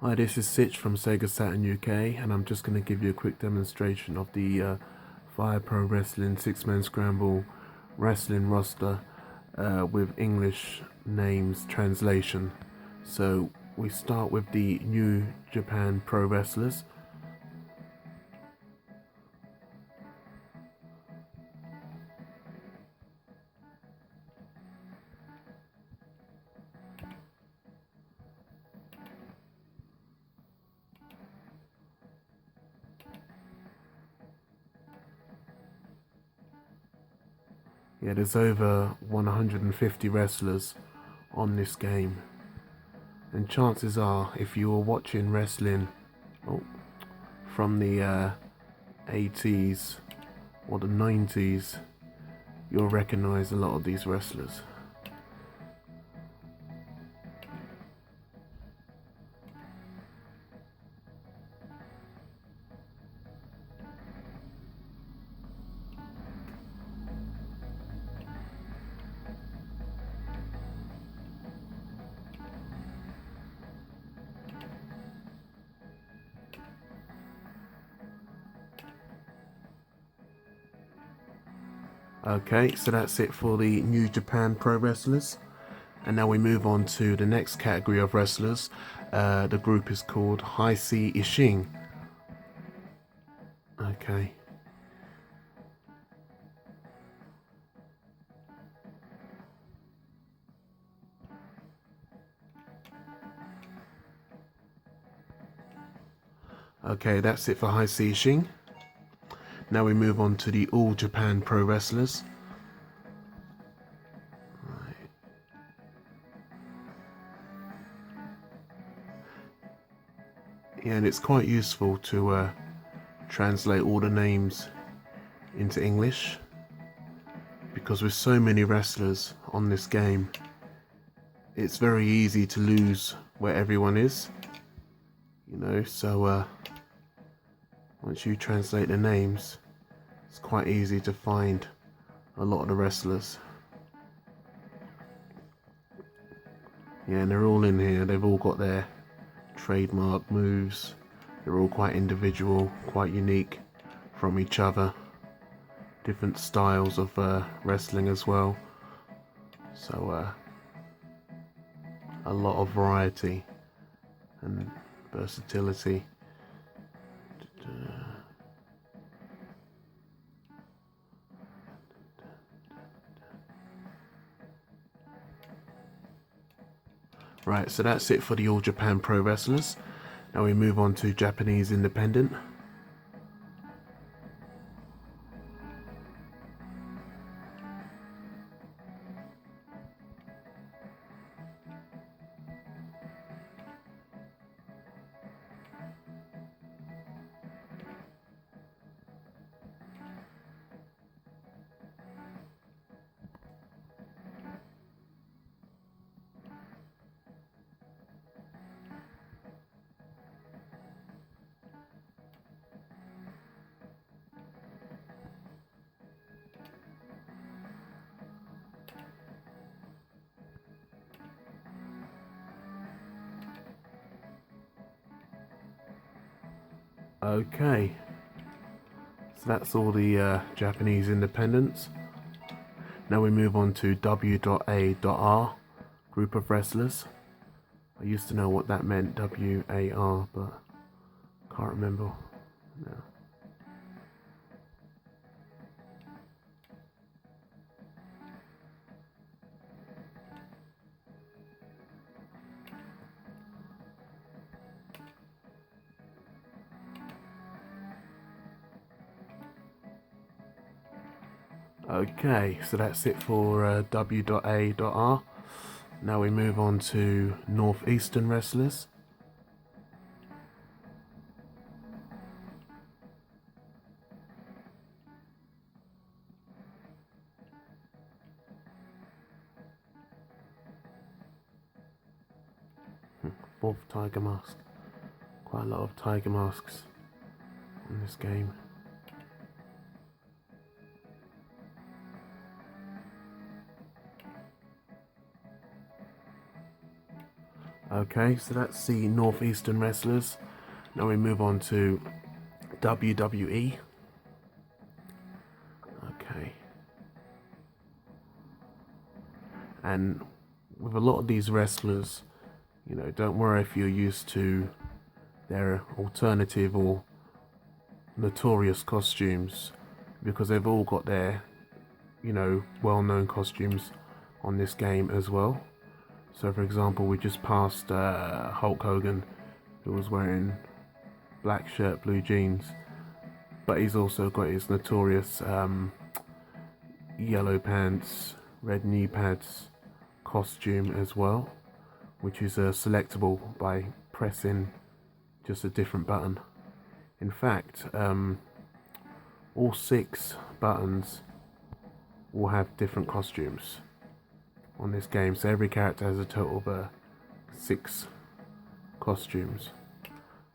Hi, this is Sitch from Sega Saturn UK, and I'm just going to give you a quick demonstration of the Fire Pro Wrestling 6-man Scramble wrestling roster with English names translation. So we start with the New Japan Pro Wrestlers. Yeah, there's over 150 wrestlers on this game. And chances are, if you were watching wrestling from the 80s or the 90s, you'll recognize a lot of these wrestlers. Okay, so that's it for the New Japan Pro Wrestlers. And now we move on to the next category of wrestlers. The group is called High C Ishing. Okay. Okay, that's it for High C Ishing. Now we move on to the All Japan Pro Wrestlers. Yeah, and it's quite useful to translate all the names into English, because with so many wrestlers on this game, it's very easy to lose where everyone is, you know. So once you translate the names, it's quite easy to find a lot of the wrestlers. Yeah, and they're all in here. They've all got their trademark moves. They're all quite individual, quite unique from each other. Different styles of wrestling as well. So a lot of variety and versatility. Right, so that's it for the All Japan Pro Wrestlers. Now we move on to Japanese Independent. Okay, so that's all the Japanese independents. Now we move on to W.A.R, group of wrestlers. I used to know what that meant, W-A-R, but can't remember now. Okay, so that's it for W.A.R. Now we move on to Northeastern wrestlers. Fourth tiger mask. Quite a lot of tiger masks in this game. Okay, so that's the Northeastern wrestlers. Now we move on to WWE. Okay. And with a lot of these wrestlers, you know, don't worry if you're used to their alternative or notorious costumes, because they've all got their, you know, well-known costumes on this game as well. So for example, we just passed Hulk Hogan, who was wearing black shirt, blue jeans, but he's also got his notorious yellow pants, red knee pads costume as well, which is selectable by pressing just a different button. In fact, all 6 buttons will have different costumes on this game, so every character has a total of 6 costumes,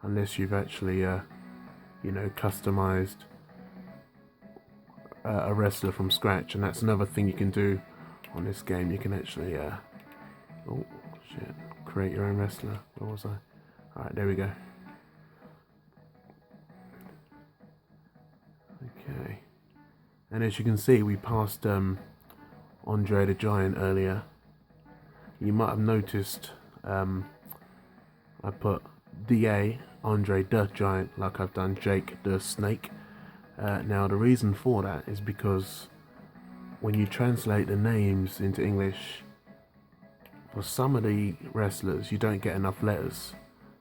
unless you've actually you know, customized a wrestler from scratch, and that's another thing you can do on this game. You can actually oh shit, create your own wrestler. Where was I? Alright, there we go. Okay, and as you can see, we passed Andre the Giant earlier. You might have noticed I put DA, Andre the Giant, like I've done Jake the Snake. Now the reason for that is because when you translate the names into English, for some of the wrestlers you don't get enough letters.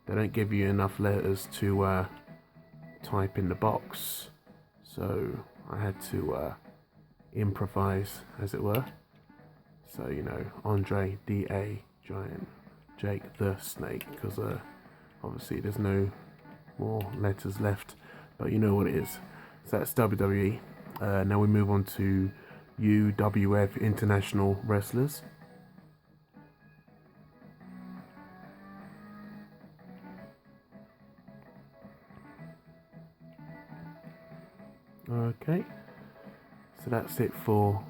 They don't give you enough letters to type in the box, so I had to improvise, as it were. So, you know, Andre D.A. Giant, Jake the Snake, because obviously there's no more letters left, but you know what it is. So that's WWE. Now we move on to UWF International Wrestlers. Okay, so that's it for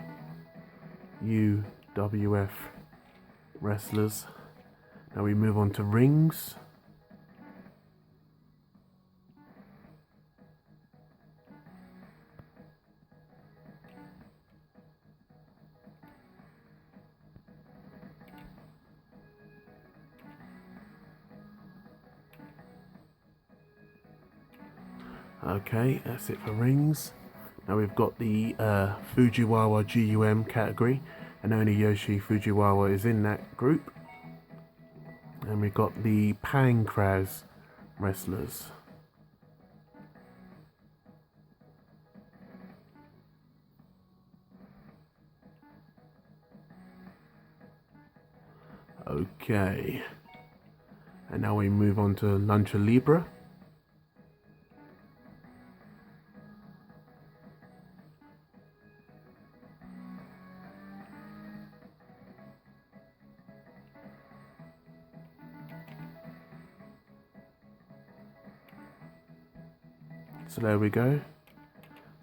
UWF wrestlers. Now we move on to rings. Okay, that's it for rings. Now we've got the Fujiwara GUM category, and only Yoshi Fujiwara is in that group. And we've got the Pancrase wrestlers. Okay, and now we move on to Lucha Libre. So there we go.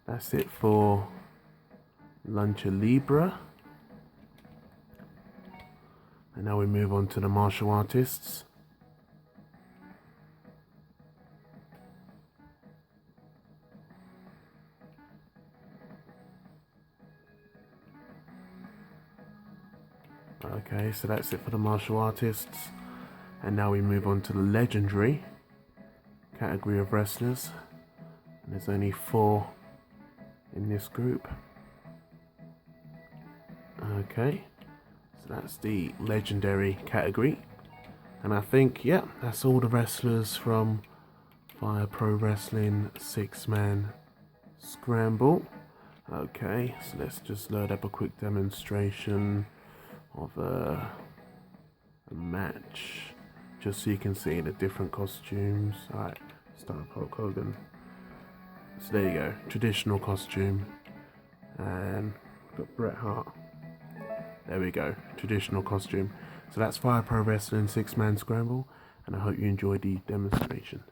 That's it for Lucha Libre. And now we move on to the martial artists. Okay, so that's it for the martial artists. And now we move on to the legendary category of wrestlers. And there's only 4 in this group. Okay, so that's the legendary category. And I think, yeah, that's all the wrestlers from Fire Pro Wrestling 6-Man Scramble. Okay, so let's just load up a quick demonstration of a match, just so you can see the different costumes. Alright, start with Hulk Hogan. So there you go, traditional costume, and got Bret Hart. There we go, traditional costume. So that's Fire Pro Wrestling 6-Man Scramble, and I hope you enjoyed the demonstration.